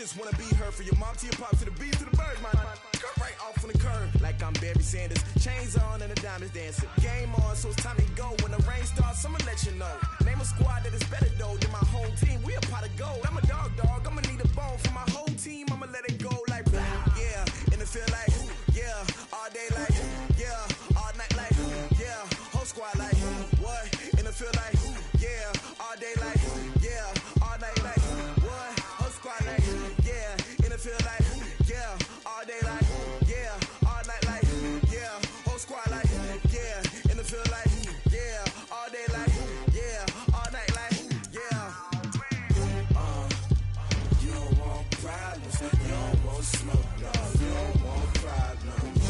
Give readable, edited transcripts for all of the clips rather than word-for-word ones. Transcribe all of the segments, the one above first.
just wanna be her. For your mom to your pop to the beat to the bird, man. Cut right off on the curve, like I'm Barry Sanders. Chains on and the diamonds dancing. Game on, so it's time to go. When the rain starts, I'ma let you know. Name a squad that is better though than my whole team. We a pot of gold. I'm a dog. I'ma need a bone for my whole team. I'ma let it go like yeah. And it feel like yeah. All day like yeah. All night like yeah. Whole squad like what? And it feel like yeah. All day like yeah. All night like what? Whole squad like yeah. And it feel like yeah. All day like yeah. All night like yeah. Whole squad like yeah. And it feel like yeah. All day like yeah. All night like yeah. You don't want problems. You don't want smoke, no. You don't want problems.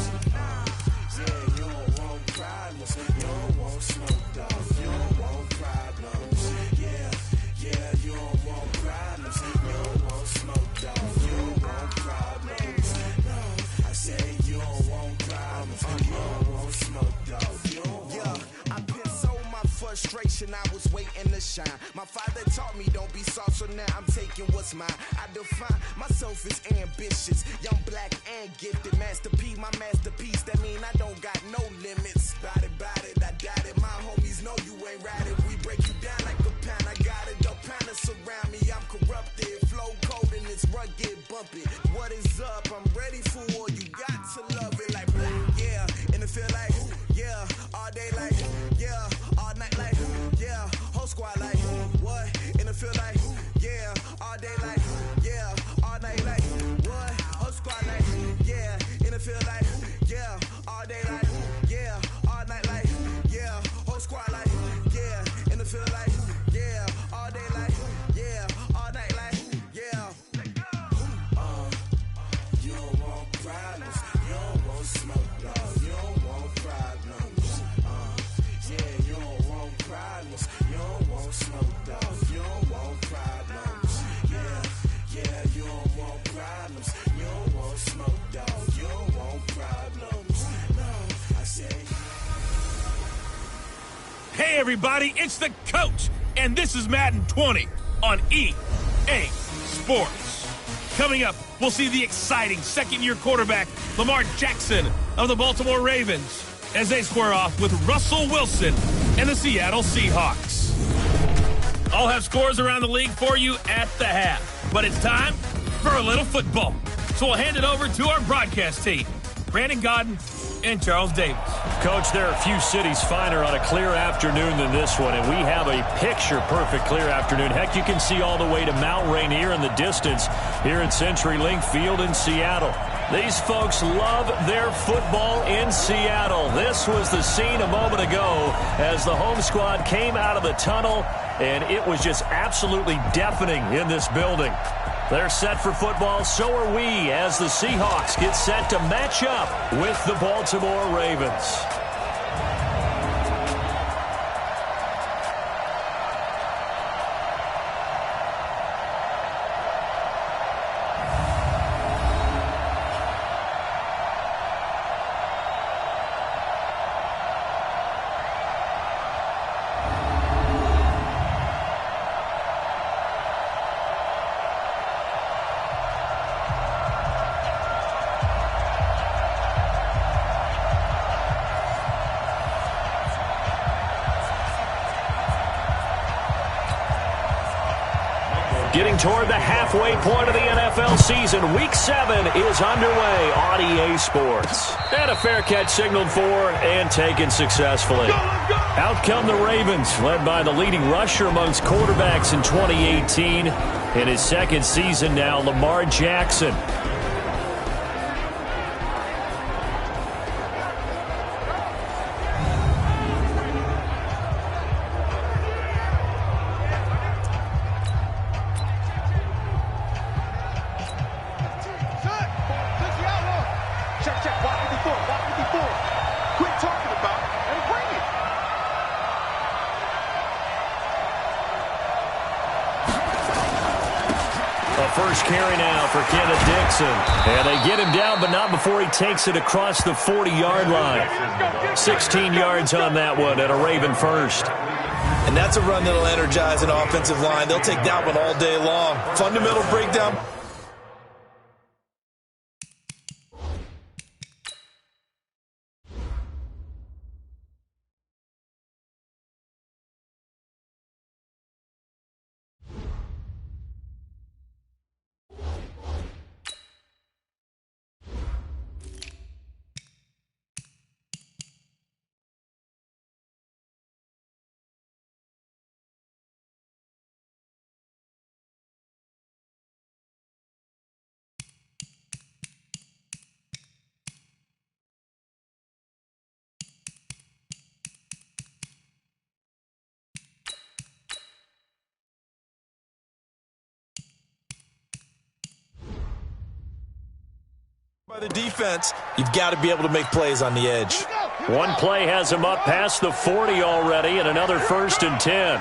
Yeah, you don't want problems. You don't want smoke, dog. You don't want problems. Yeah, you don't want problems. You don't want smoke, dog. You don't want problems. No, I say you don't want problems. You don't want smoke, dog. You don't want. Yeah, I've been so my frustration. I was waiting to shine. My father taught me don't be soft, so now I'm taking what's mine. I define myself as ambitious, young, black, and gifted. Master P, my masterpiece. That mean I don't got no limits. Bout it, I doubt it. My homies know you ain't right it. We break you down like a pound. I got it, don't pound us around me. I'm corrupted, flow cold and it's rugged, bumpy. What is up? I'm ready for war. You got to love it like yeah. And it feel like yeah. All day like yeah. All night like yeah. Whole squad like what? And it feel like yeah. All day like yeah. All night like what? Whole squad like yeah. And it feel like yeah. All day like yeah. All night like yeah. Whole squad like yeah. And it feel like yeah. All day like yeah. All night like yeah. You don't want problems. You don't want smoke, no. You don't want problems. Yeah, you don't want problems. You don't want smoke, dog. You don't want problems. Yeah, you don't want problems. You don't want smoke, dog. You don't want problems. No, I say. Hey everybody, it's the coach, and this is Madden 20 on EA Sports. Coming up, we'll see the exciting second-year quarterback Lamar Jackson of the Baltimore Ravens as they square off with Russell Wilson and the Seattle Seahawks. I'll have scores around the league for you at the half, but it's time for a little football. So we'll hand it over to our broadcast team, Brandon Godden and Charles Davis. Coach, there are few cities finer on a clear afternoon than this one, and we have a picture-perfect clear afternoon. Heck, you can see all the way to Mount Rainier in the distance here at CenturyLink Field in Seattle. These folks love their football in Seattle. This was the scene a moment ago as the home squad came out of the tunnel, and it was just absolutely deafening in this building. They're set for football, so are we, as the Seahawks get set to match up with the Baltimore Ravens. Getting toward the halfway point of the NFL season, Week 7 is underway on EA Sports. And a fair catch signaled for and taken successfully. Out come the Ravens, led by the leading rusher amongst quarterbacks in 2018. In his second season now, Lamar Jackson. First carry now for Kenneth Dixon. And they get him down, but not before he takes it across the 40-yard line. 16 yards on that one at a Raven first. And that's a run that'll energize an offensive line. They'll take that one all day long. Fundamental breakdown. By the defense, you've got to be able to make plays on the edge. One play has him up past the 40 already, and another 1st and 10.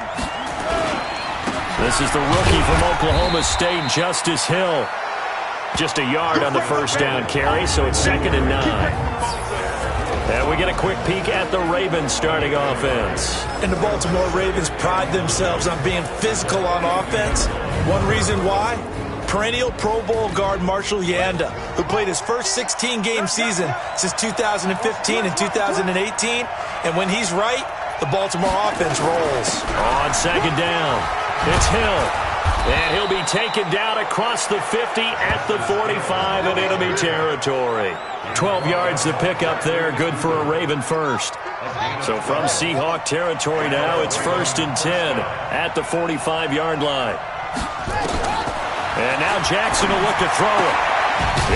This is the rookie from Oklahoma State, Justice Hill. Just a yard on the first down carry, so it's 2nd and 9. And we get a quick peek at the Ravens starting offense. And the Baltimore Ravens pride themselves on being physical on offense. One reason why? Perennial Pro Bowl guard Marshall Yanda, who played his first 16-game season since 2015 and 2018. And when he's right, the Baltimore offense rolls. On 2nd down, it's Hill. And he'll be taken down across the 50 at the 45 in enemy territory. 12 yards to pick up there, good for a Raven first. So from Seahawk territory now, it's 1st and 10 at the 45-yard line. And now Jackson will look to throw it.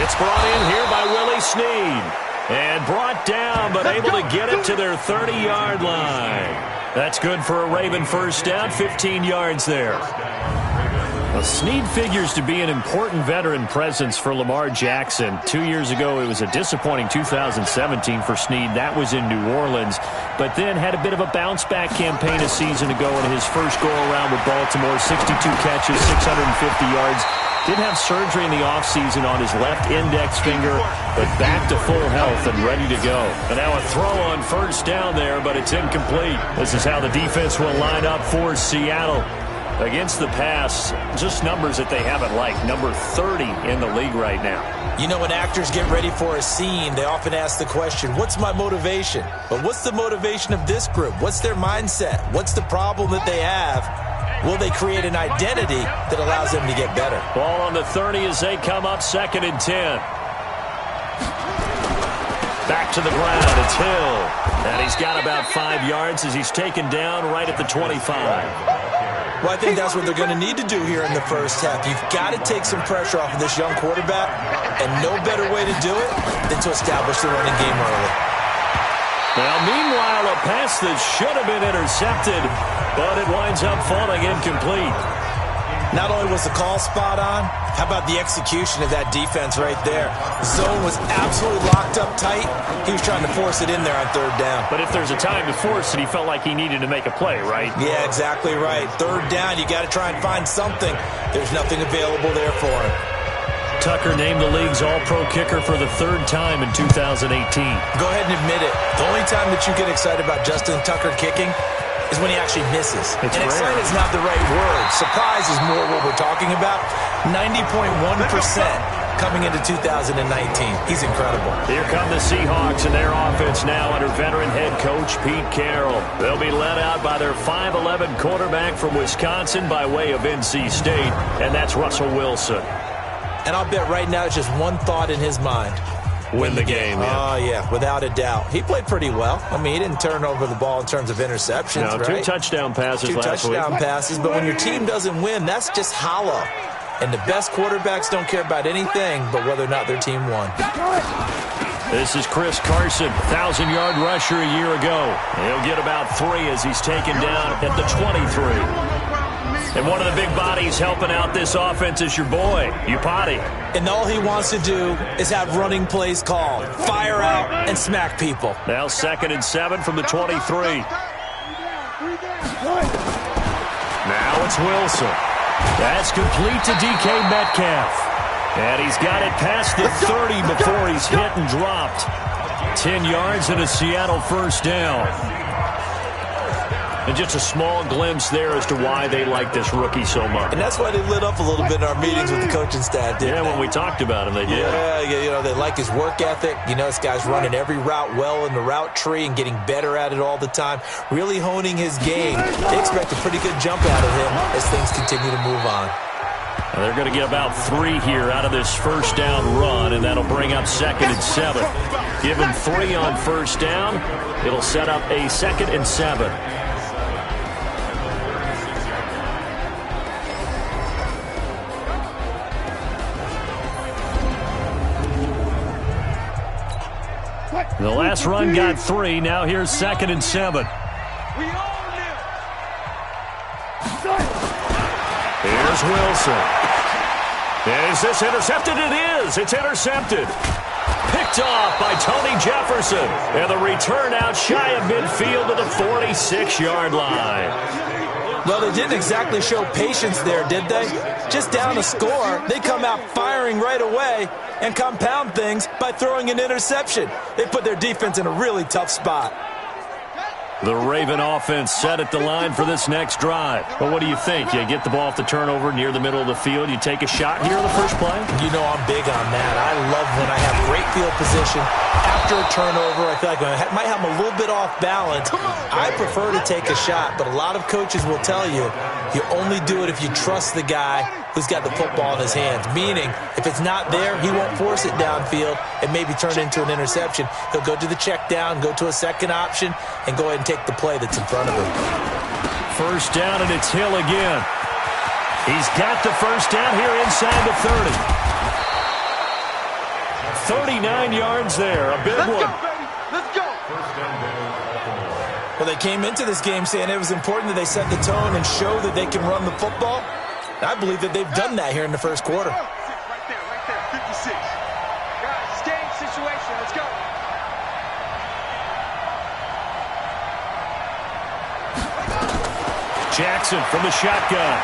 It's brought in here by Willie Snead. And brought down, but able to get it to their 30-yard line. That's good for a Raven first down, 15 yards there. Well, Snead figures to be an important veteran presence for Lamar Jackson. 2 years ago, it was a disappointing 2017 for Snead. That was in New Orleans. But then had a bit of a bounce-back campaign a season ago in his first go-around with Baltimore. 62 catches, 650 yards. Did have surgery in the offseason on his left index finger, but back to full health and ready to go. And now a throw on first down there, but it's incomplete. This is how the defense will line up for Seattle. Against the pass, just numbers that they haven't liked. Number 30 in the league right now. You know, when actors get ready for a scene, they often ask the question, what's my motivation? But what's the motivation of this group? What's their mindset? What's the problem that they have? Will they create an identity that allows them to get better? Ball on the 30 as they come up, 2nd and 10. Back to the ground, it's Hill. And he's got about 5 yards as he's taken down right at the 25. Well, I think that's what they're going to need to do here in the first half. You've got to take some pressure off of this young quarterback, and no better way to do it than to establish the running game early. Now, meanwhile, a pass that should have been intercepted, but it winds up falling incomplete. Not only was the call spot on, how about the execution of that defense right there? Zone was absolutely locked up tight. He was trying to force it in there on 3rd down. But if there's a time to force it, he felt like he needed to make a play, right? Yeah, exactly right. 3rd down, you got to try and find something. There's nothing available there for him. Tucker named the league's all-pro kicker for the 3rd time in 2018. Go ahead and admit it. The only time that you get excited about Justin Tucker kicking is when he actually misses. It's and rare. excited is not the right word. Surprise is more what we're talking about. 90.1% coming into 2019. He's incredible. Here come the Seahawks and their offense now under veteran head coach Pete Carroll. They'll be led out by their 5'11 quarterback from Wisconsin by way of NC State, and that's Russell Wilson. And I'll bet right now it's just one thought in his mind. Win the game, yeah. Oh, yeah, without a doubt. He played pretty well. I mean, he didn't turn over the ball in terms of interceptions, No, right? 2 touchdown passes last week. 2 touchdown passes, but when your team doesn't win, that's just hollow. And the best quarterbacks don't care about anything but whether or not their team won. This is Chris Carson, 1,000-yard rusher a year ago. He'll get about 3 as he's taken down at the 23. And one of the big bodies helping out this offense is your boy, Iupati. And all he wants to do is have running plays called. Fire out and smack people. Now 2nd and 7 from the 23. Now it's Wilson. That's complete to DK Metcalf. And he's got it past the 30 before he's hit and dropped. 10 yards and a Seattle first down. And just a small glimpse there as to why they like this rookie so much. And that's why they lit up a little bit in our meetings with the coaching staff, didn't they? When we talked about him, they did. Yeah, you know, they like his work ethic. You know, this guy's running every route well in the route tree and getting better at it all the time, really honing his game. They expect a pretty good jump out of him as things continue to move on. Well, they're going to get about 3 here out of this first down run, and that'll bring up 2nd and 7. Give him 3 on first down. It'll set up a 2nd and 7. The last run got 3. Now here's 2nd and 7. Here's Wilson. Is this intercepted? It is. It's intercepted. Picked off by Tony Jefferson. And the return out shy of midfield to the 46-yard line. Well, they didn't exactly show patience there, did they? Just down a score, they come out firing right away and compound things by throwing an interception. They put their defense in a really tough spot. The Raven offense set at the line for this next drive. But what do you think? You get the ball off the turnover near the middle of the field. You take a shot here in the first play? You know I'm big on that. I love when I have great field position. After a turnover, I feel like I might have them a little bit off balance. I prefer to take a shot, but a lot of coaches will tell you, you only do it if you trust the guy who's got the football in his hands. Meaning, if it's not there, he won't force it downfield and maybe turn it into an interception. He'll go to the check down, go to a second option, and go ahead and take the play that's in front of him. First down, and it's Hill again. He's got the first down here inside the 30. 39 yards there, a big one. Let's go. Well, they came into this game saying it was important that they set the tone and show that they can run the football. I believe that they've done that here in the first quarter. Right there, 56. Guys, it's game situation. Let's go. Jackson from the shotgun.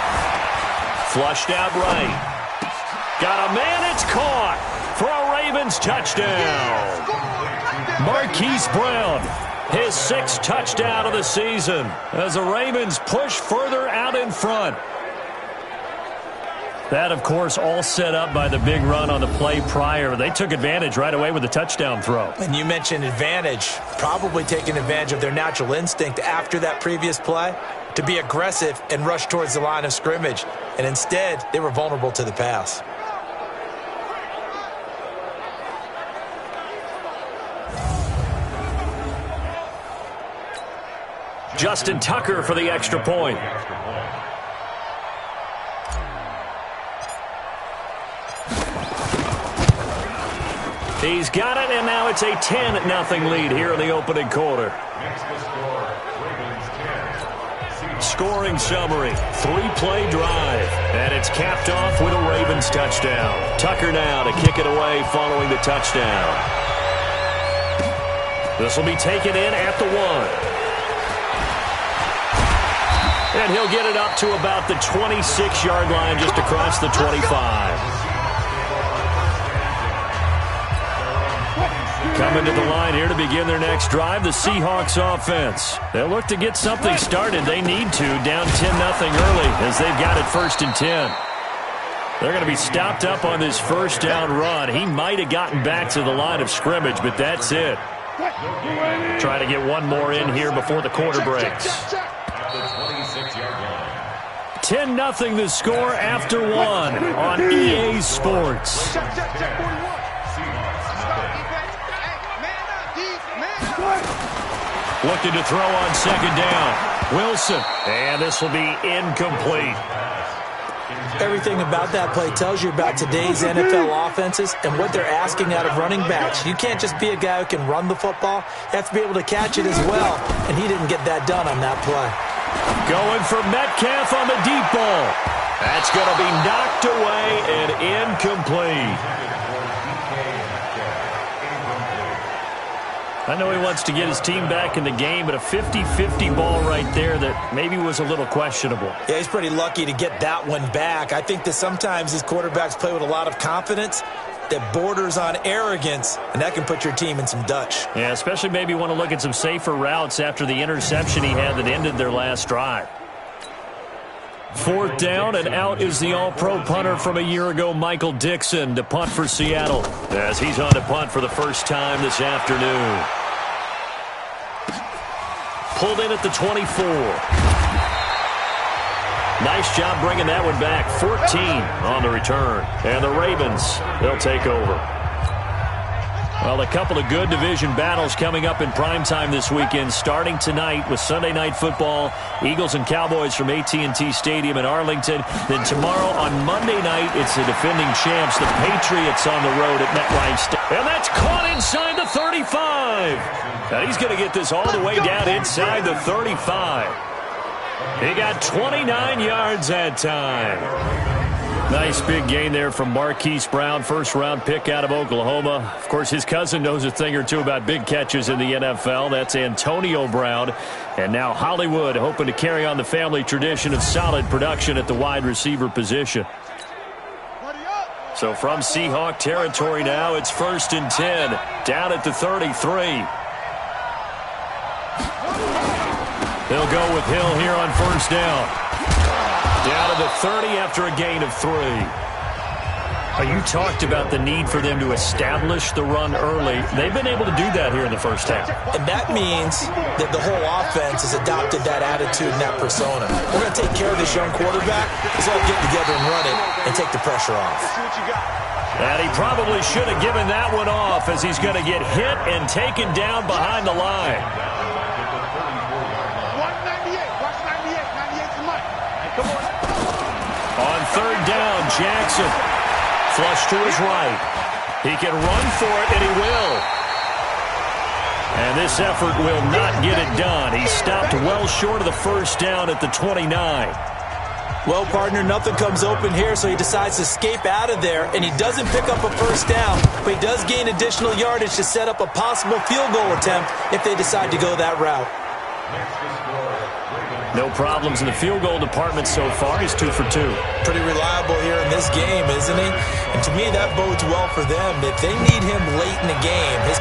Flushed out right. Got a man, it's caught for a Ravens touchdown. Marquise Brown, his 6th touchdown of the season as the Ravens push further out in front. That, of course, all set up by the big run on the play prior. They took advantage right away with the touchdown throw. And you mentioned advantage, probably taking advantage of their natural instinct after that previous play to be aggressive and rush towards the line of scrimmage. And instead, they were vulnerable to the pass. Justin Tucker for the extra point. He's got it, and now it's a 10-0 lead here in the opening quarter. Scoring summary, 3-play drive, and it's capped off with a Ravens touchdown. Tucker now to kick it away following the touchdown. This will be taken in at the 1. And he'll get it up to about the 26-yard line just across the 25. Coming to the line here to begin their next drive, the Seahawks offense. They'll look to get something started. They need to, down 10-0 early as they've got it 1st and 10. They're going to be stopped up on this first down run. He might have gotten back to the line of scrimmage, but that's it. Try to get one more in here before the quarter breaks. 10-0 the score after 1 on EA Sports. Looking to throw on 2nd down. Wilson. And this will be incomplete. Everything about that play tells you about today's NFL offenses and what they're asking out of running backs. You can't just be a guy who can run the football. You have to be able to catch it as well, and he didn't get that done on that play. Going for Metcalf on the deep ball. That's going to be knocked away and incomplete. I know he wants to get his team back in the game, but a 50-50 ball right there that maybe was a little questionable. Yeah, he's pretty lucky to get that one back. I think that sometimes these quarterbacks play with a lot of confidence that borders on arrogance, and that can put your team in some Dutch. Yeah, especially maybe want to look at some safer routes after the interception he had that ended their last drive. 4th down, and out is the all-pro punter from a year ago, Michael Dixon, to punt for Seattle, as he's on to punt for the first time this afternoon. Pulled in at the 24. Nice job bringing that one back. 14 on the return. And the Ravens, they'll take over. Well, a couple of good division battles coming up in primetime this weekend, starting tonight with Sunday Night Football, Eagles and Cowboys from AT&T Stadium in Arlington. Then tomorrow on Monday night, it's the defending champs, the Patriots, on the road at MetLife Stadium. And that's caught inside the 35. Now he's going to get this all the way down inside the 35. He got 29 yards that time. Nice big gain there from Marquise Brown, first-round pick out of Oklahoma. Of course, his cousin knows a thing or two about big catches in the NFL. That's Antonio Brown. And now Hollywood hoping to carry on the family tradition of solid production at the wide receiver position. So from Seahawk territory now, it's 1st and 10, down at the 33. They'll go with Hill here on 1st down. Down to the 30 after a gain of 3. You talked about the need for them to establish the run early. They've been able to do that here in the first half. And that means that the whole offense has adopted that attitude and that persona. We're going to take care of this young quarterback. Let's all get together and run it and take the pressure off. And he probably should have given that one off as he's going to get hit and taken down behind the line. On 3rd down, Jackson. Flush to his right. He can run for it, and he will. And this effort will not get it done. He stopped well short of the 1st down at the 29. Well, partner, nothing comes open here, so he decides to escape out of there, and he doesn't pick up a 1st down, but he does gain additional yardage to set up a possible field goal attempt if they decide to go that route. No problems in the field goal department so far. He's 2 for 2. Pretty reliable here in this game, isn't he? And to me, that bodes well for them. If they need him late in the game, his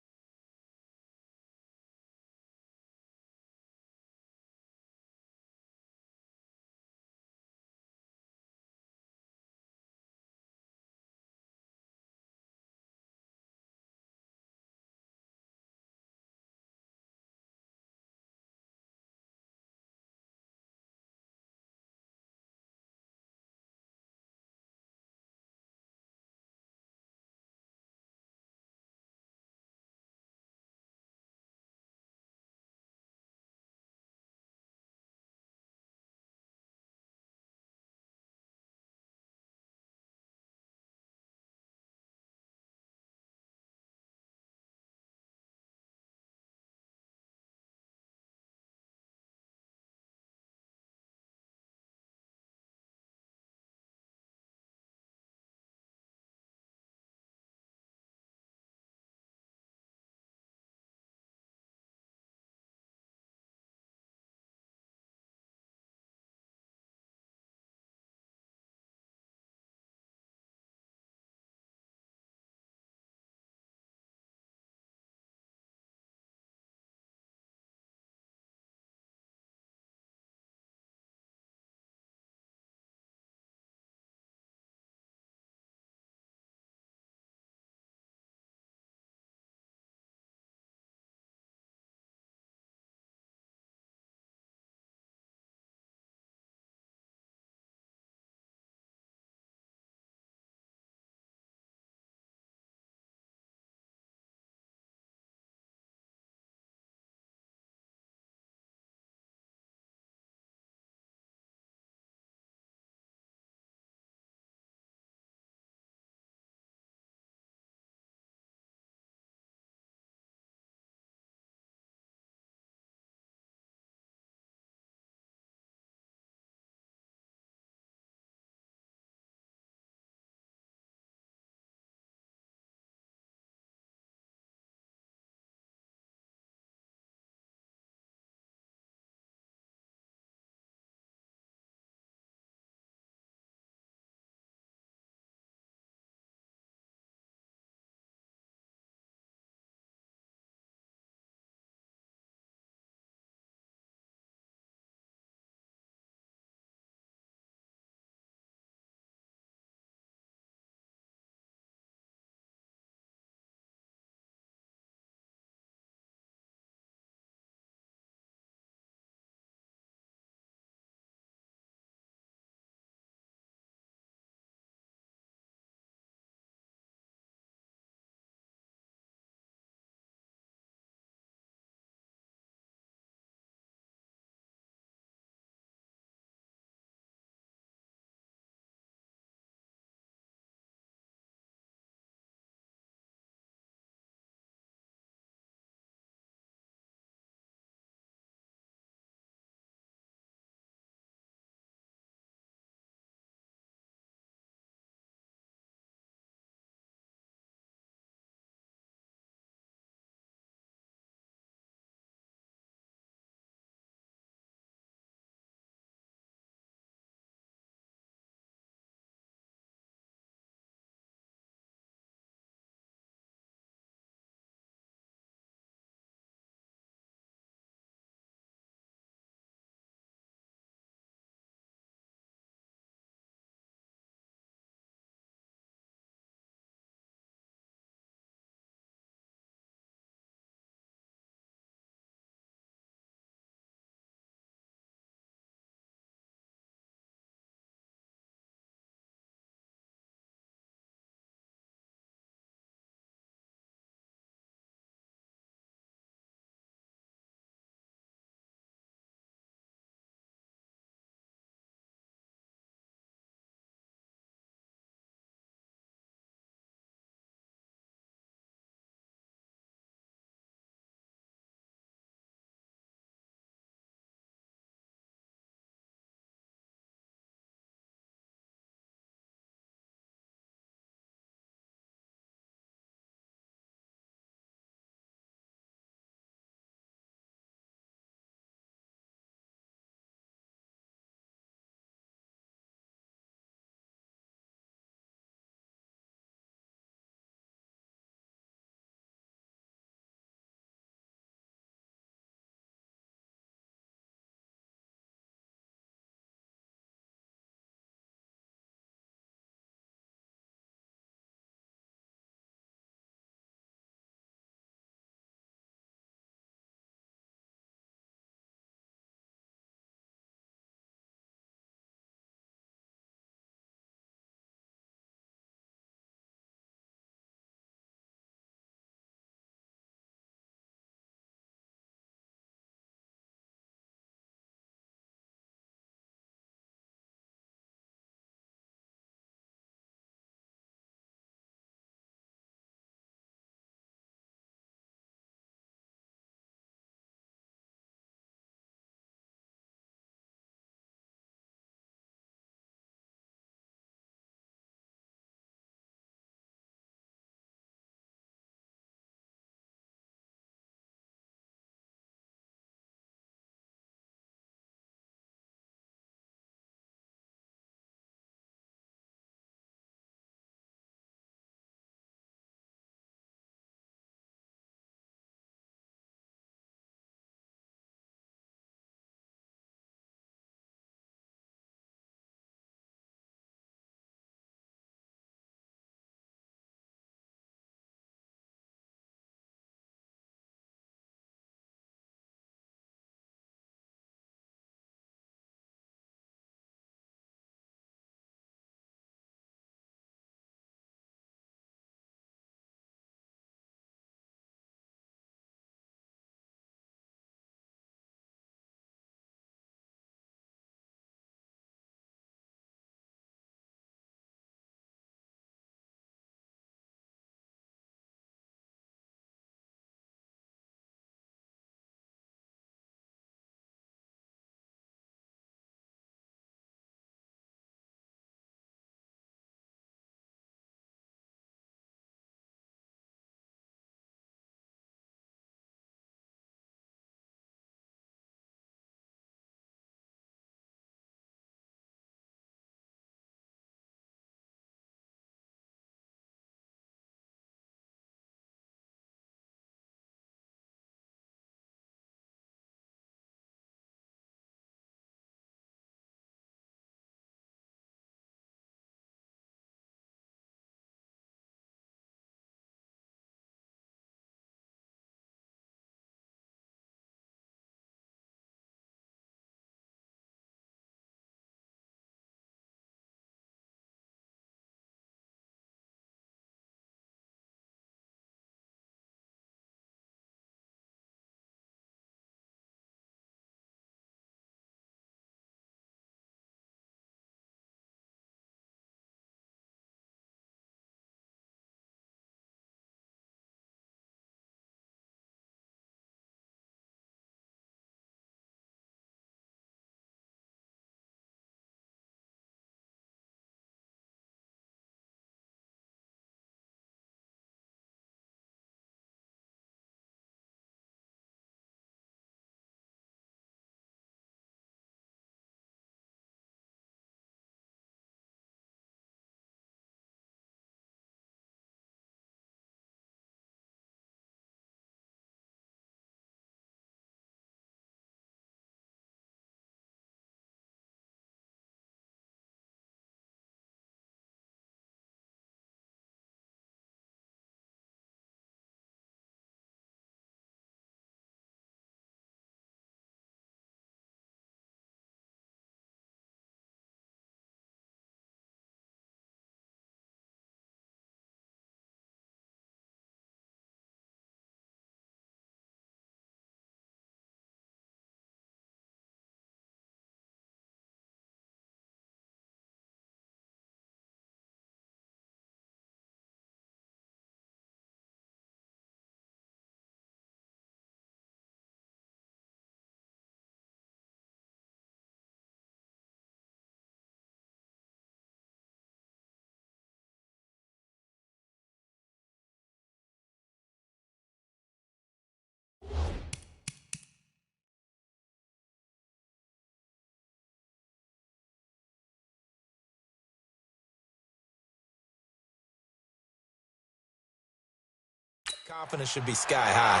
Confidence should be sky high.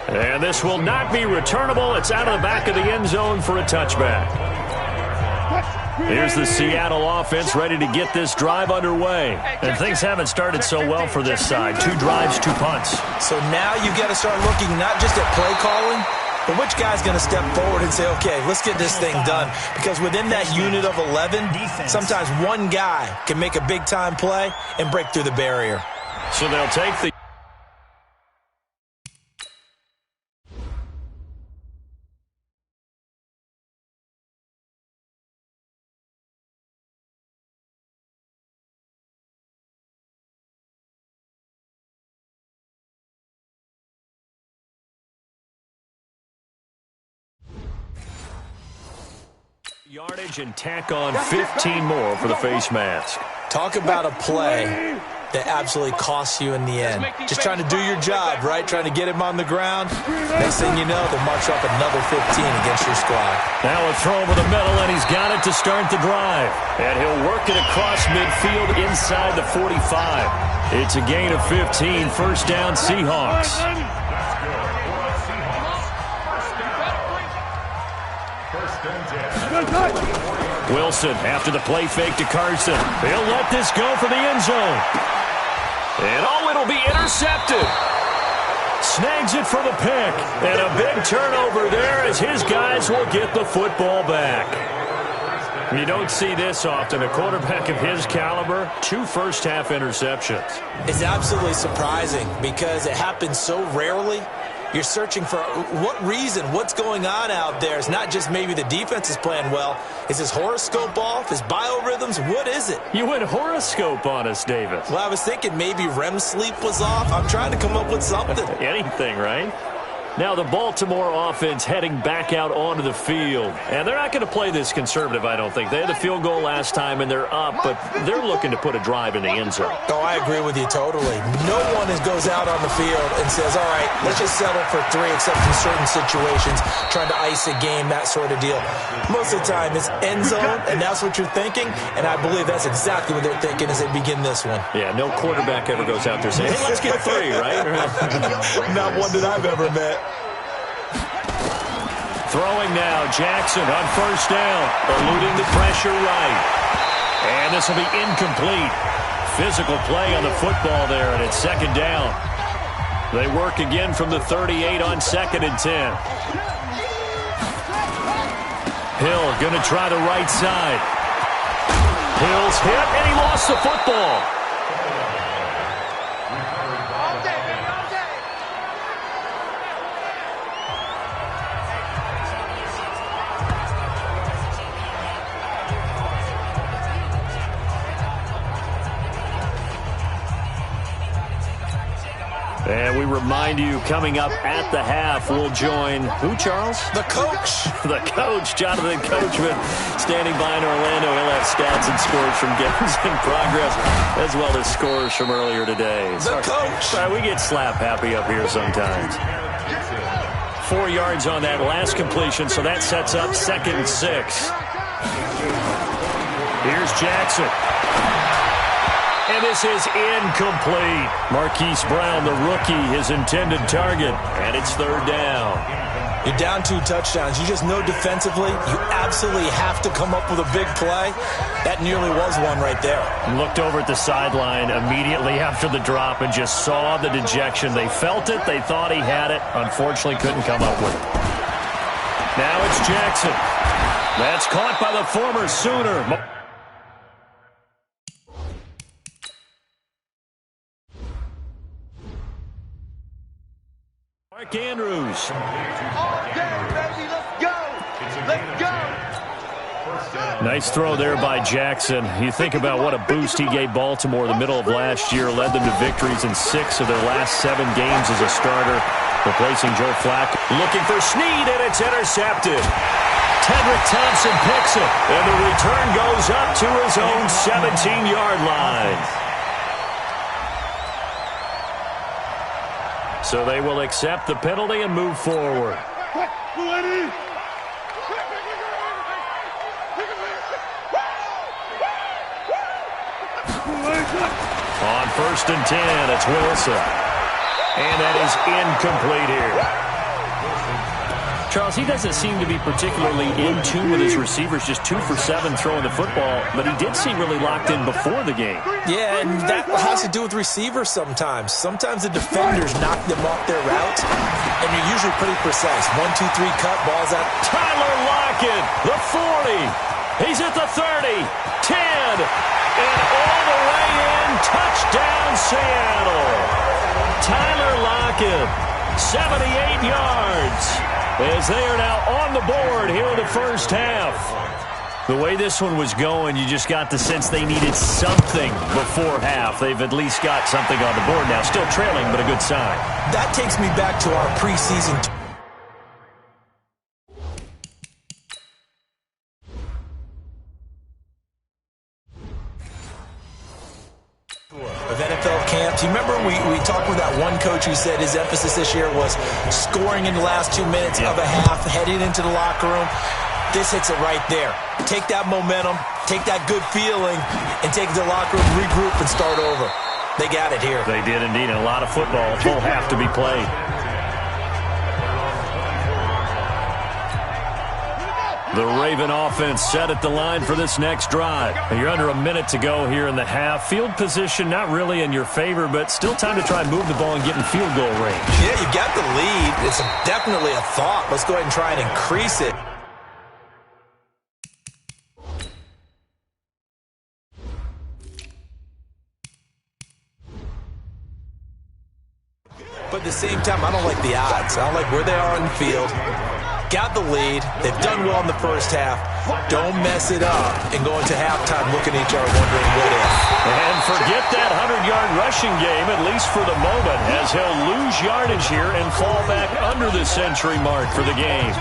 And this will not be returnable. It's out of the back of the end zone for a touchback. Here's the Seattle offense ready to get this drive underway. And things haven't started so well for this side. 2 drives, 2 punts. So now you got to start looking not just at play calling, but which guy's going to step forward and say, okay, let's get this thing done. Because within that unit of 11, sometimes one guy can make a big-time play and break through the barrier. So they'll take the... yardage and tack on 15 more for the face mask. Talk about a play that absolutely costs you in the end. Just trying to do your job, right? Trying to get him on the ground. Next thing you know, they'll march up another 15 against your squad. Now a throw over the middle, and he's got it to start the drive. And he'll work it across midfield inside the 45. It's a gain of 15, first down Seahawks. Wilson after the play fake to Carson. He'll let this go for the end zone. And it'll be intercepted. Snags it for the pick. And a big turnover there as his guys will get the football back. You don't see this often. A quarterback of his caliber, 2 first-half interceptions. It's absolutely surprising because it happens so rarely. You're searching for what reason, what's going on out there. It's not just maybe the defense is playing well. Is his horoscope off? His biorhythms? What is it? You went horoscope on us, David. Well, I was thinking maybe REM sleep was off. I'm trying to come up with something. Anything, right? Now the Baltimore offense heading back out onto the field. And they're not going to play this conservative, I don't think. They had the field goal last time, and they're up, but they're looking to put a drive in the end zone. Oh, I agree with you totally. No one goes out on the field and says, all right, let's just settle for 3, except in certain situations, trying to ice a game, that sort of deal. Most of the time, it's end zone, and that's what you're thinking, and I believe that's exactly what they're thinking as they begin this one. Yeah, no quarterback ever goes out there saying, hey, let's get 3, right? Not one that I've ever met. Throwing now, Jackson on first down, eluding the pressure right. And this will be incomplete. Physical play on the football there, and it's second down. They work again from the 38 on 2nd and 10. Hill going to try the right side. Hill's hit, and he lost the football. And we remind you, coming up at the half, we'll join who, Charles? The coach. The coach, Jonathan Coachman, standing by in Orlando. He'll have stats and scores from games in progress, as well as scores from earlier today. The coach. Sorry, we get slap happy up here sometimes. 4 yards on that last completion, so that sets up 2nd and 6. Here's Jackson. And this is incomplete. Marquise Brown, the rookie, his intended target. And it's 3rd down. You're down 2 touchdowns. You just know defensively you absolutely have to come up with a big play. That nearly was one right there. Looked over at the sideline immediately after the drop and just saw the dejection. They felt it. They thought he had it. Unfortunately, couldn't come up with it. Now it's Jackson. That's caught by the former Sooner. Mark Andrews. All day, baby. Let's go. Let's go. Nice throw there by Jackson. You think about what a boost he gave Baltimore in the middle of last year, led them to victories in 6 of their last 7 games as a starter, replacing Joe Flacco. Looking for Snead, and it's intercepted. Tedrick Thompson picks it, and the return goes up to his own 17-yard line. So they will accept the penalty and move forward. On 1st and 10. It's Wilson. And that is incomplete here. Charles, he doesn't seem to be particularly in tune with his receivers, just 2 for 7 throwing the football, but he did seem really locked in before the game. Yeah, and that has to do with receivers sometimes. Sometimes the defenders knock them off their route, and you're usually pretty precise. 1, 2, 3, cut, ball's out. Tyler Lockett, the 40. He's at the 30, 10, and all the way in. Touchdown, Seattle. Tyler Lockett, 78 yards. As they are now on the board here in the first half. The way this one was going, you just got the sense they needed something before half. They've at least got something on the board now. Still trailing, but a good sign. That takes me back to our preseason of NFL camps. You remember we talked with that one coach who said his emphasis this year was scoring in the last 2 minutes of a half, heading into the locker room. This hits it right there. Take that momentum, take that good feeling, and take it to the locker room, regroup, and start over. They got it here. They did indeed, and a lot of football, full half to be played. The Raven offense set at the line for this next drive. And you're under a minute to go here in the half. Field position not really in your favor, but still time to try and move the ball and get in field goal range. Yeah, you got the lead. It's definitely a thought. Let's go ahead and try and increase it. But at the same time, I don't like the odds. I don't like where they are on the field. Got the lead. They've done well in the first half. Don't mess it up and go into halftime looking at each other wondering what if. And forget that 100-yard rushing game, at least for the moment, as he'll lose yardage here and fall back under the century mark for the game.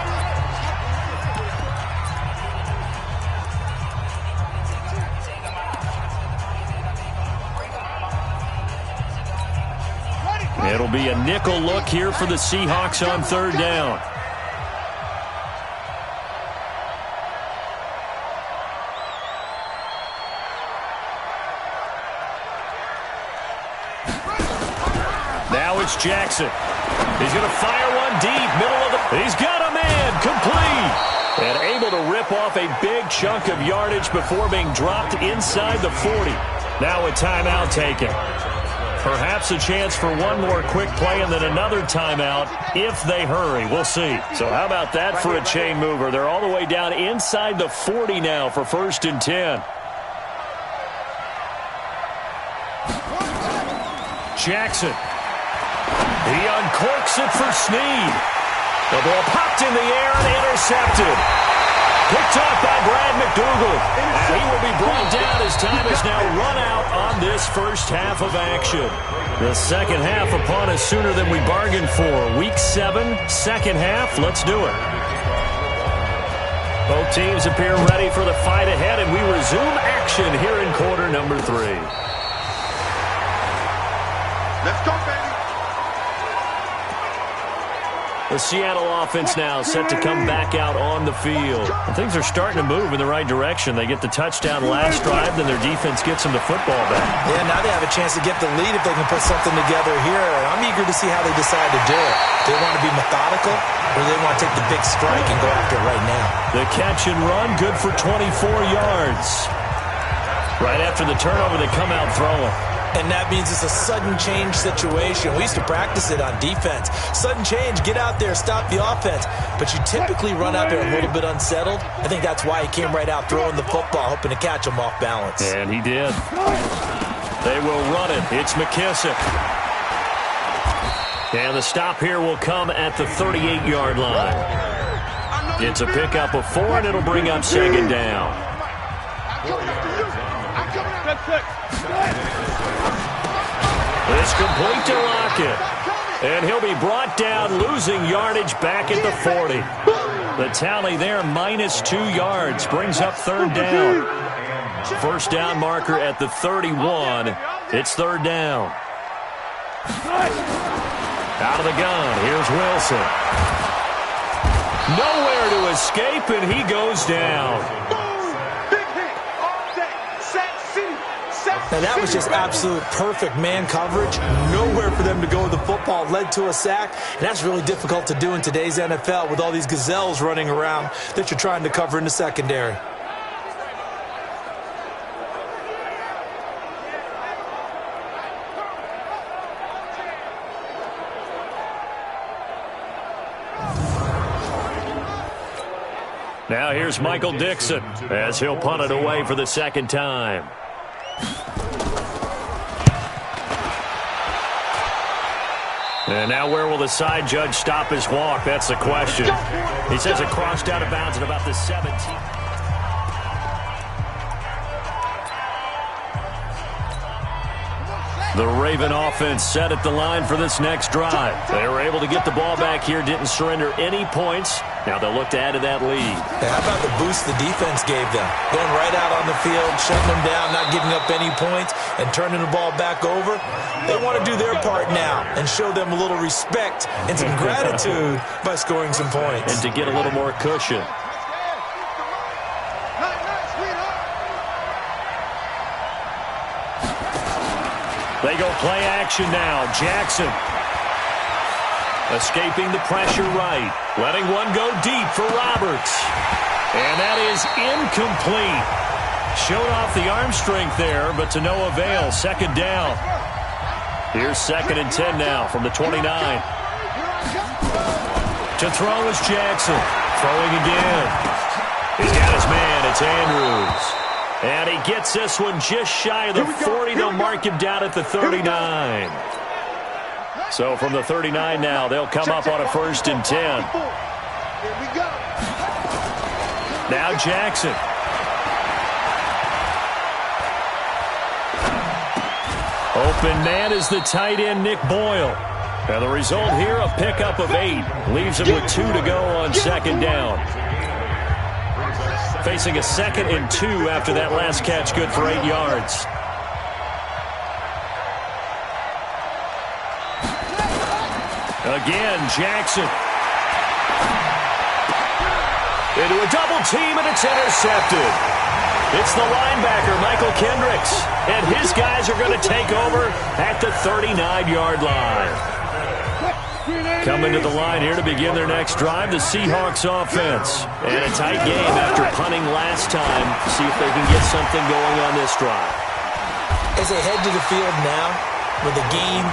It'll be a nickel look here for the Seahawks on 3rd down. Now it's Jackson. He's going to fire one deep, middle of the... He's got a man, complete. And able to rip off a big chunk of yardage before being dropped inside the 40. Now a timeout taken. Perhaps a chance for one more quick play and then another timeout if they hurry. We'll see. So how about that for a chain mover? They're all the way down inside the 40 now for 1st and 10. Jackson. He uncorks it for Snead. The ball popped in the air and intercepted. Picked off by Brad McDougal. And he will be brought down as time is now run out on this first half of action. The second half upon us sooner than we bargained for. Week 7, second half. Let's do it. Both teams appear ready for the fight ahead, and we resume action here in quarter number 3. Let's go, baby. The Seattle offense now set to come back out on the field. And things are starting to move in the right direction. They get the touchdown last drive, then their defense gets them the football back. Yeah, now they have a chance to get the lead if they can put something together here. I'm eager to see how they decide to do it. Do they want to be methodical, or do they want to take the big strike and go after it right now? The catch and run, good for 24 yards. Right after the turnover, they come out throwing. And that means it's a sudden change situation. We used to practice it on defense. Sudden change, get out there, stop the offense. But you typically run out there a little bit unsettled. I think that's why he came right out throwing the football, hoping to catch him off balance. And he did. They will run it. It's McKissick. And the stop here will come at the 38-yard line. It's a pickup of 4, and it'll bring up 2nd down. It's complete to Lockett. And he'll be brought down, losing yardage back at the 40. The tally there, -2 yards, brings up 3rd down. First down marker at the 31. It's 3rd down. Out of the gun, here's Wilson. Nowhere to escape, and he goes down. Now, that was just absolute perfect man coverage. Nowhere for them to go with the football. Led to a sack, and that's really difficult to do in today's NFL with all these gazelles running around that you're trying to cover in the secondary. Now here's Michael Dixon as he'll punt it away for the second time. And now where will the side judge stop his walk? That's the question. He says it crossed out of bounds at about the 17. The Raven offense set at the line for this next drive. They were able to get the ball back here, didn't surrender any points. Now they'll look to add to that lead. How about the boost the defense gave them? Going right out on the field, shutting them down, not giving up any points, and turning the ball back over. They want to do their part now and show them a little respect and some gratitude by scoring some points. And to get a little more cushion. They go play action now. Jackson escaping the pressure right. Letting one go deep for Roberts. And that is incomplete. Showed off the arm strength there, but to no avail. Second down. Here's 2nd and 10 now from the 29. To throw is Jackson. Throwing again. He's got his man. It's Andrews. And he gets this one just shy of the 40. They'll mark him down at the 39. So from the 39 now, they'll come up on a 1st and 10. Now Jackson. Open man is the tight end, Nick Boyle. And the result here, a pickup of 8. Leaves him with 2 to go on 2nd down. Facing a 2nd and 2 after that last catch, good for 8 yards. Again, Jackson. Into a double team, and it's intercepted. It's the linebacker, Michael Kendricks. And his guys are going to take over at the 39-yard line. Coming to the line here to begin their next drive, the Seahawks offense. And a tight game after punting last time. See if they can get something going on this drive. As they head to the field now, with the game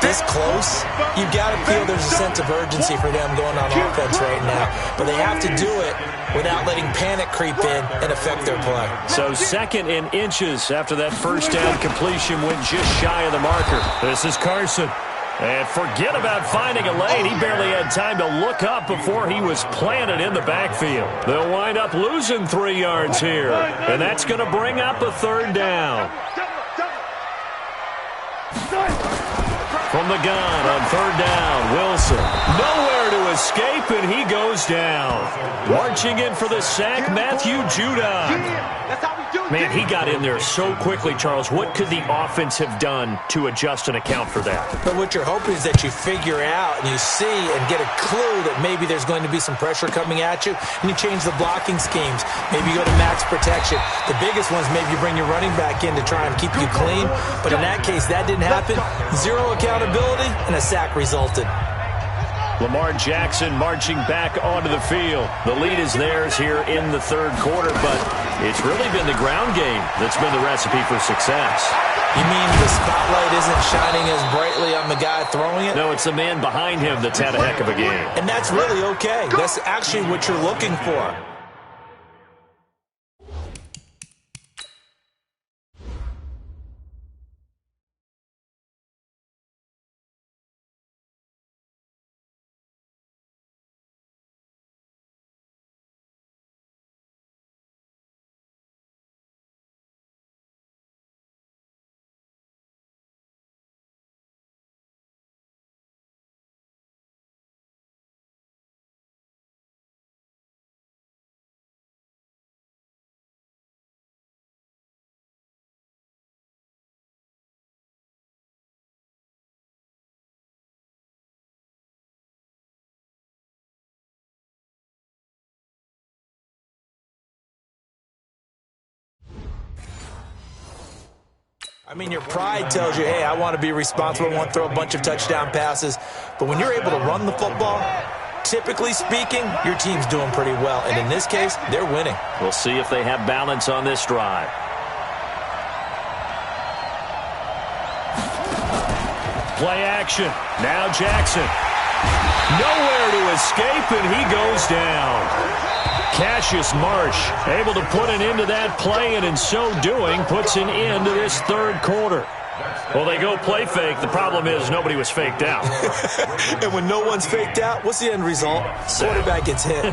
this close, you've got to feel there's a sense of urgency for them going on offense right now. But they have to do it without letting panic creep in and affect their play. So 2nd and inches after that first down completion went just shy of the marker. This is Carson. And forget about finding a lane. He barely had time to look up before he was planted in the backfield. They'll wind up losing 3 yards here. And that's going to bring up a 3rd down. From the gun on 3rd down, Wilson. Nowhere to escape, and he goes down. Marching in for the sack, Matthew Judon. Man, he got in there so quickly, Charles. What could the offense have done to adjust and account for that? But what you're hoping is that you figure out and you see and get a clue that maybe there's going to be some pressure coming at you, and you change the blocking schemes. Maybe you go to max protection. The biggest one's maybe you bring your running back in to try and keep you clean. But in that case, that didn't happen. 0 accountability, and a sack resulted. Lamar Jackson marching back onto the field. The lead is theirs here in the 3rd quarter, but it's really been the ground game that's been the recipe for success. You mean the spotlight isn't shining as brightly on the guy throwing it? No, it's the man behind him that's had a heck of a game. And that's really okay. That's actually what you're looking for. I mean, your pride tells you, hey, I want to be responsible, I want to throw a bunch of touchdown passes. But when you're able to run the football, typically speaking, your team's doing pretty well. And in this case, they're winning. We'll see if they have balance on this drive. Play action. Now Jackson. Nowhere to escape, and he goes down. Cassius Marsh able to put an end to that play, and in so doing, puts an end to this third quarter. Well, they go play fake. The problem is nobody was faked out. And when no one's faked out, what's the end result? Quarterback gets hit.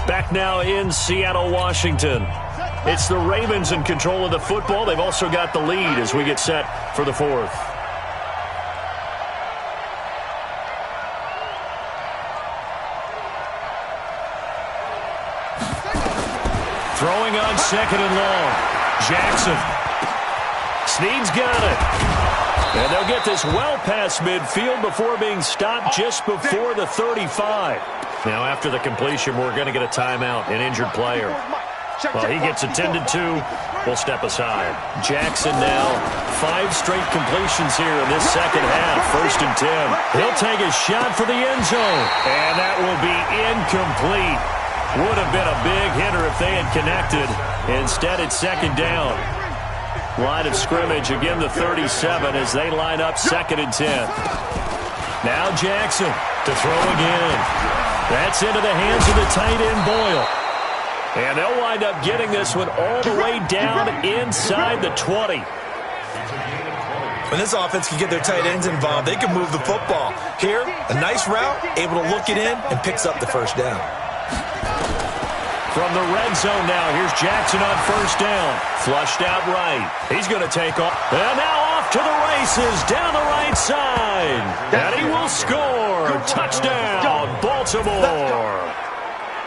Back now in Seattle, Washington. It's the Ravens in control of the football. They've also got the lead as we get set for the fourth. Throwing on second and long. Jackson. Snead's got it. And they'll get this well past midfield before being stopped just before the 35. Now after the completion, we're going to get a timeout, an injured player. While he gets attended to, we'll step aside. Jackson now, 5 straight completions here in this second half. 1st and 10. He'll take a shot for the end zone. And that will be incomplete. Would have been a big hitter if they had connected. Instead, it's second down. Line of scrimmage, again the 37 as they line up 2nd and 10. Now Jackson to throw again. That's into the hands of the tight end Boyle. And they'll wind up getting this one all the way down inside the 20. When this offense can get their tight ends involved, they can move the football. Here, a nice route, able to look it in, and picks up the first down. From the red zone now, here's Jackson on 1st down. Flushed out right. He's going to take off. And now off to the races down the right side. And he will score. Touchdown, Baltimore.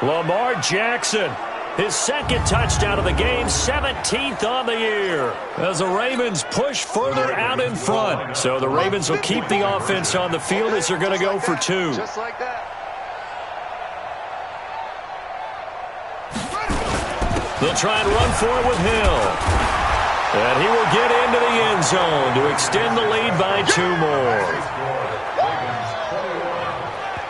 Lamar Jackson, his 2nd touchdown of the game, 17th on the year. As the Ravens push further out in front. So the Ravens will keep the offense on the field as they're going to go for 2. Just like that. They'll try and run for it with Hill. And he will get into the end zone to extend the lead by 2 more.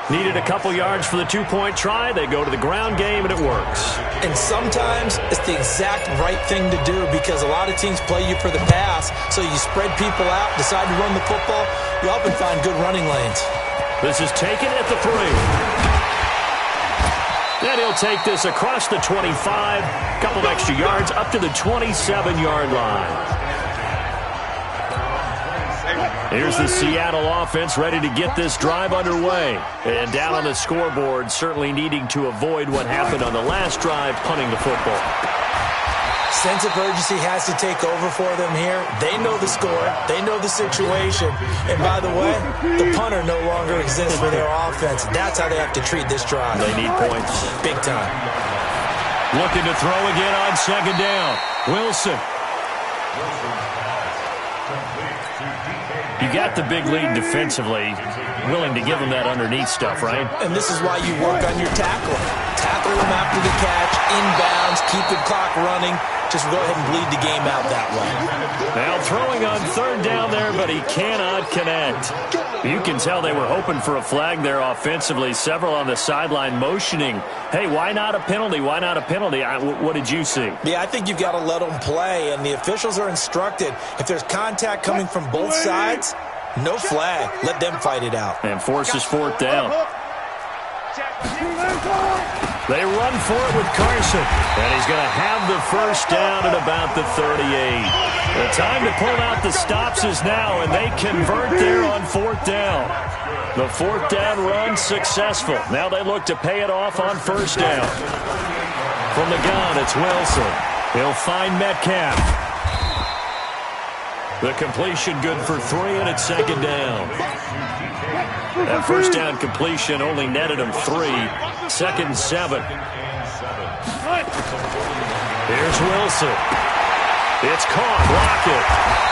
Needed a couple yards for the 2-point try. They go to the ground game, and it works. And sometimes it's the exact right thing to do because a lot of teams play you for the pass, so you spread people out, decide to run the football. You often find good running lanes. This is taken at the 3. And he'll take this across the 25, couple of extra yards up to the 27-yard line. Here's the Seattle offense ready to get this drive underway. And down on the scoreboard, certainly needing to avoid what happened on the last drive, punting the football. Sense of urgency has to take over for them here. They know the score. They know the situation. And by the way, the punter no longer exists for their offense. That's how they have to treat this drive. They need points. Big time. Looking to throw again on 2nd down. Wilson. You got the big lead defensively. Willing to give them that underneath stuff, right? And this is why you work on your tackle. Tackle them after the catch, inbounds, keep the clock running. Just go ahead and bleed the game out that way. Now throwing on 3rd down there, but he cannot connect. You can tell they were hoping for a flag there offensively. Several on the sideline motioning, hey, why not a penalty? Why not a penalty? What did you see? Yeah, I think you've got to let them play, and the officials are instructed. If there's contact coming from both sides, no flag. Let them fight it out. And forces 4th down. They run for it with Carson. And he's going to have the first down at about the 38. The time to pull out the stops is now, and they convert there on 4th down. The 4th down run successful. Now they look to pay it off on 1st down. From the gun, it's Wilson. He'll find Metcalf. The completion good for 3, and it's 2nd down. That 1st down completion only netted him 3. 2nd and 7. Here's Wilson. It's caught. Lockett.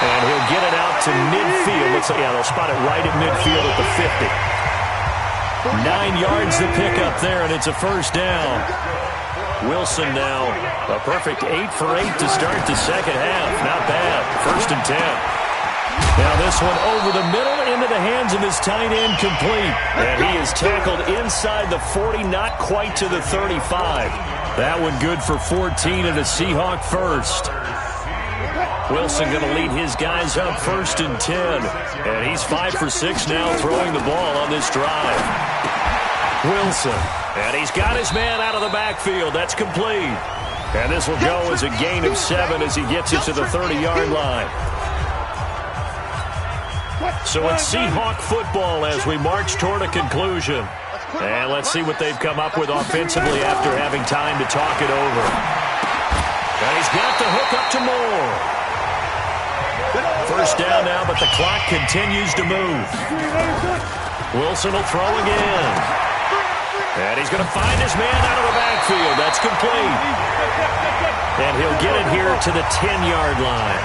And he'll get it out to midfield. Looks like, yeah, they'll spot it right at midfield at the 50. 9 yards to pick up there, and it's a 1st down. Wilson now a perfect 8 for 8 to start the second half. Not bad. 1st and 10. Now this one over the middle into the hands of his tight end, complete. And he is tackled inside the 40, not quite to the 35. That one good for 14 and a Seahawk first. Wilson going to lead his guys up 1st and 10. And he's 5 for 6 now throwing the ball on this drive. Wilson. And he's got his man out of the backfield. That's complete. And this will go as a gain of 7 as he gets it to the 30-yard line. So it's Seahawk football as we march toward a conclusion. And let's see what they've come up with offensively after having time to talk it over. And he's got the hook up to Moore. 1st down now, but the clock continues to move. Wilson will throw again. And he's going to find his man out of the backfield. That's complete. And he'll get it here to the 10-yard line.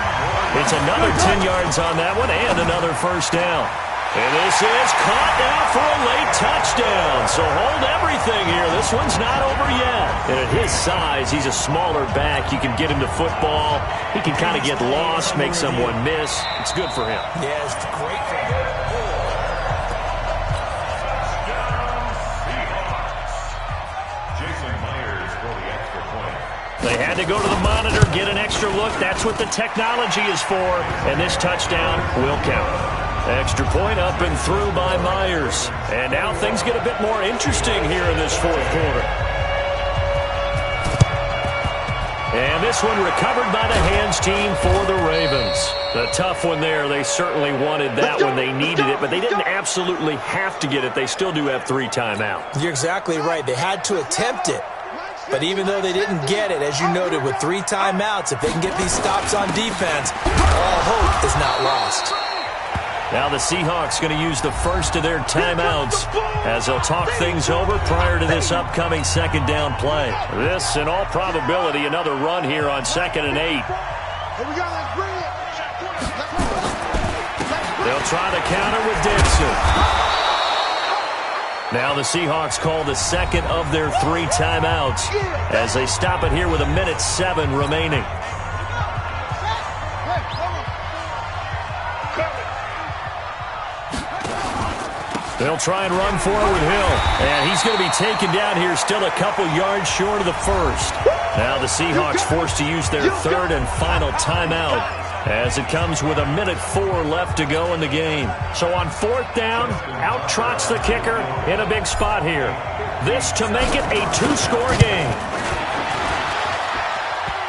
It's another 10 yards on that one and another 1st down. And this is caught now for a late touchdown. So hold everything here. This one's not over yet. And at his size, he's a smaller back. You can get him to football. He can kind of get lost, make someone miss. It's good for him. Yeah, it's great for him. They had to go to the monitor, get an extra look. That's what the technology is for. And this touchdown will count. Extra point up and through by Myers. And now things get a bit more interesting here in this 4th quarter. And this one recovered by the hands team for the Ravens. The tough one there. They certainly wanted that when they needed it, but they didn't absolutely have to get it. They still do have 3 timeouts. You're exactly right. They had to attempt it. But even though they didn't get it, as you noted, with 3 timeouts, if they can get these stops on defense, all hope is not lost. Now the Seahawks going to use the first of their timeouts as they'll talk things over prior to this upcoming 2nd down play. This, in all probability, another run here on 2nd and 8. They'll try to counter with Dixon. Now the Seahawks call the 2nd of their 3 timeouts as they stop it here with 1:07 remaining. They'll try and run for it with Hill. And he's going to be taken down here still a couple yards short of the 1st. Now the Seahawks forced to use their 3rd and final timeout as it comes with 1:04 left to go in the game. So on 4th down, out trots the kicker in a big spot here. This to make it a 2-score game.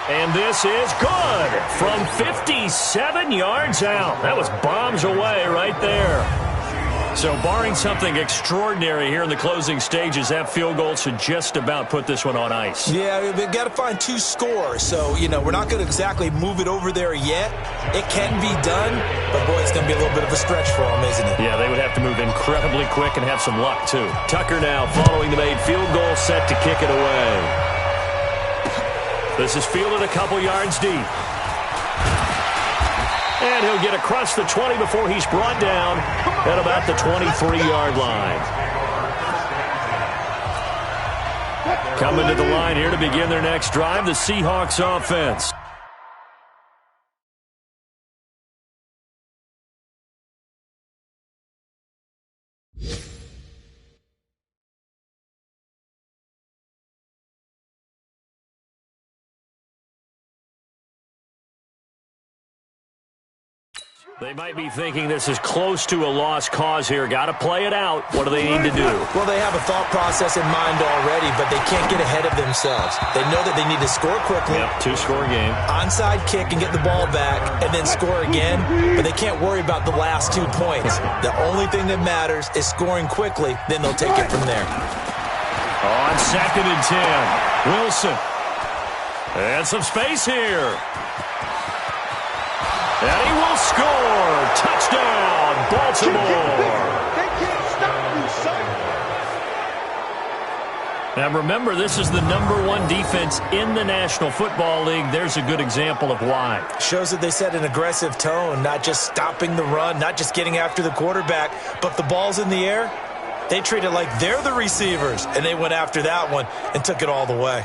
And this is good from 57 yards out. That was bombs away right there. So barring something extraordinary here in the closing stages, that field goal should just about put this one on ice. Yeah, we've got to find 2 scores. So, we're not going to exactly move it over there yet. It can be done, but, boy, it's going to be a little bit of a stretch for them, isn't it? Yeah, they would have to move incredibly quick and have some luck, too. Tucker now following the made field goal, set to kick it away. This is fielded a couple yards deep. And he'll get across the 20 before he's brought down at about the 23-yard line. Coming to the line here to begin their next drive, the Seahawks offense. They might be thinking this is close to a lost cause here. Got to play it out. What do they need to do? Well, they have a thought process in mind already, but they can't get ahead of themselves. They know that they need to score quickly. Yep, 2-score game. Onside kick and get the ball back and then score again, but they can't worry about the last 2 points. The only thing that matters is scoring quickly, then they'll take it from there. On 2nd and 10, Wilson. And some space here. And he will score. Touchdown, Baltimore. They can't stop you, son. Now remember, this is the #1 defense in the National Football League. There's a good example of why. Shows that they set an aggressive tone, not just stopping the run, not just getting after the quarterback, but the ball's in the air. They treat it like they're the receivers, and they went after that one and took it all the way.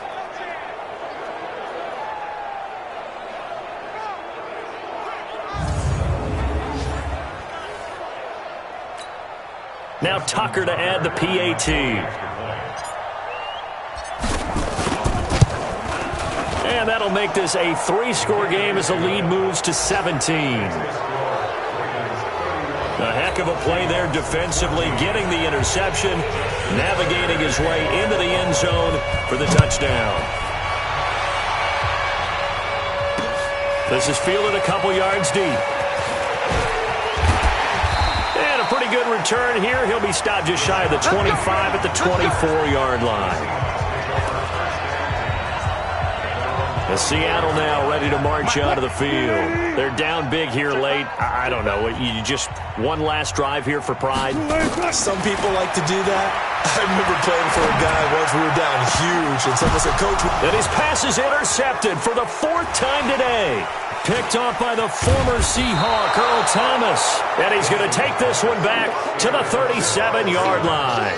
Now Tucker to add the PAT. And that'll make this a 3-score game as the lead moves to 17. A heck of a play there defensively, getting the interception, navigating his way into the end zone for the touchdown. This is fielded a couple yards deep. And a pretty good return here. He'll be stopped just shy of the 25 at the 24-yard line. Seattle now ready to march out of the field. They're down big here late. I don't know. You just one last drive here for pride? Some people like to do that. I remember playing for a guy once we were down huge, and someone said, Coach... And his pass is intercepted for the 4th time today. Picked off by the former Seahawk, Earl Thomas. And he's going to take this one back to the 37-yard line.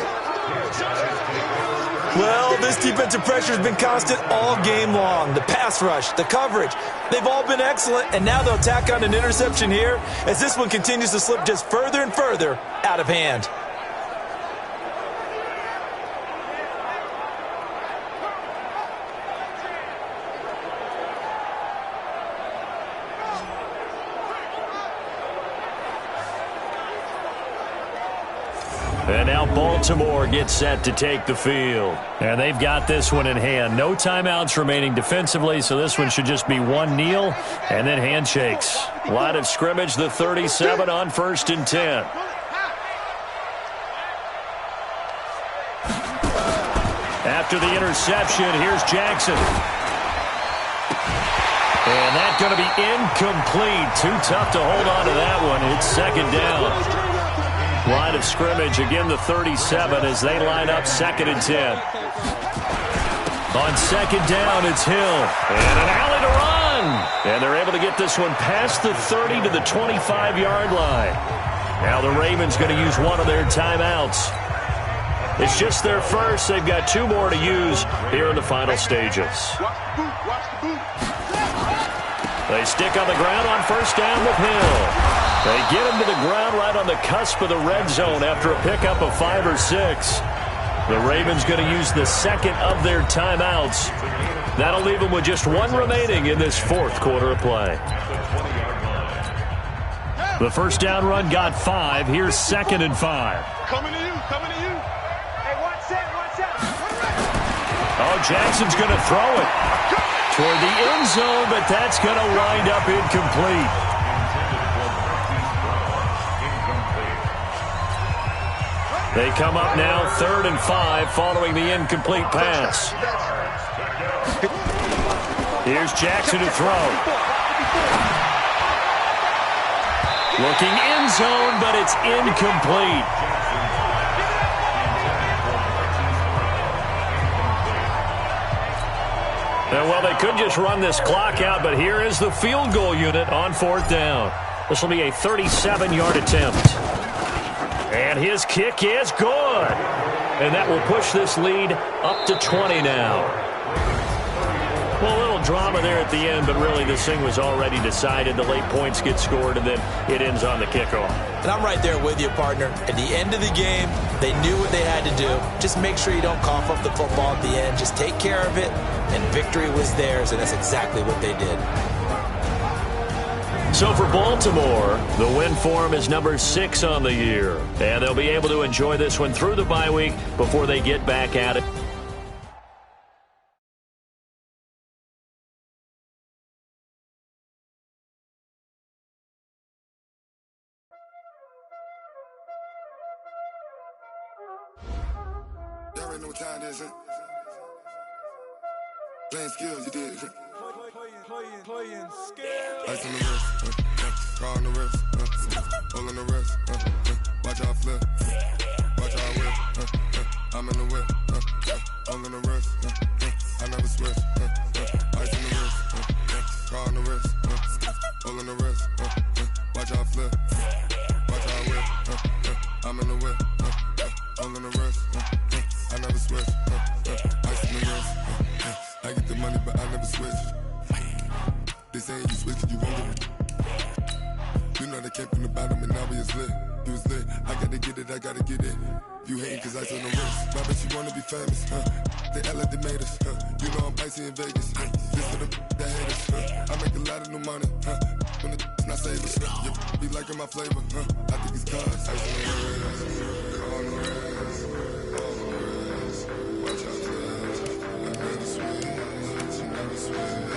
Well, this defensive pressure has been constant all game long. The pass rush, the coverage, they've all been excellent, and now they'll tack on an interception here as this one continues to slip just further and further out of hand. And now Baltimore gets set to take the field. And they've got this one in hand. No timeouts remaining defensively, so this one should just be one kneel and then handshakes. Line of scrimmage, the 37 on 1st and 10. After the interception, here's Jackson. And that's going to be incomplete. Too tough to hold on to that one. It's 2nd down. Line of scrimmage, again the 37 as they line up 2nd and 10. On 2nd down, it's Hill. And an alley to run. And they're able to get this one past the 30 to the 25-yard line. Now the Ravens going to use one of their timeouts. It's just their first. They've got 2 more to use here in the final stages. They stick on the ground on 1st down with Hill. They get him to the ground right on the cusp of the red zone after a pickup of 5 or 6. The Ravens going to use the 2nd of their timeouts. That'll leave them with just 1 remaining in this 4th quarter of play. The 1st down run got 5. Here's 2nd and 5. Coming to you, coming to you. Hey, watch out. Oh, Jackson's going to throw it toward the end zone, but that's going to wind up incomplete. They come up now 3rd and 5 following the incomplete pass. Here's Jackson to throw. Looking end zone, but it's incomplete. And well, they could just run this clock out, but here is the field goal unit on 4th down. This will be a 37-yard attempt. And his kick is good. And that will push this lead up to 20 now. Well, a little drama there at the end, but really this thing was already decided. The late points get scored, and then it ends on the kickoff. And I'm right there with you, partner. At the end of the game, they knew what they had to do. Just make sure you don't cough up the football at the end. Just take care of it, and victory was theirs, and that's exactly what they did. So for Baltimore, the win form is number 6 on the year. And they'll be able to enjoy this one through the bye week before they get back at it. Y'all already know what time it is, huh? Playing skills, you did, huh? Playing skills. Ice on the wrist, car on the wrist, hole in the wrist, watch out flip, watch out whip, I'm in the whip, hole in the wrist, I never switch, ice on the wrist, car on the wrist, hole in the wrist, watch out flip, watch out whip, I'm in the whip, hole in the wrist, I never switch, ice on the wrist, I get the money but I never switch. They saying you switch it, you won't get it. You know they came from the bottom and now we is lit. You was lit. I gotta get it, I gotta get it. You hating cause I on the wrist. My bitch, you wanna be famous, They LA, they made us, You know I'm icy in Vegas, This for the that haters, I make a lot of new money, When the not savers, You be liking my flavor, I think it's cause ice on the wrist, on the wrist, on the wrist. Watch out, you never switch, you never switch.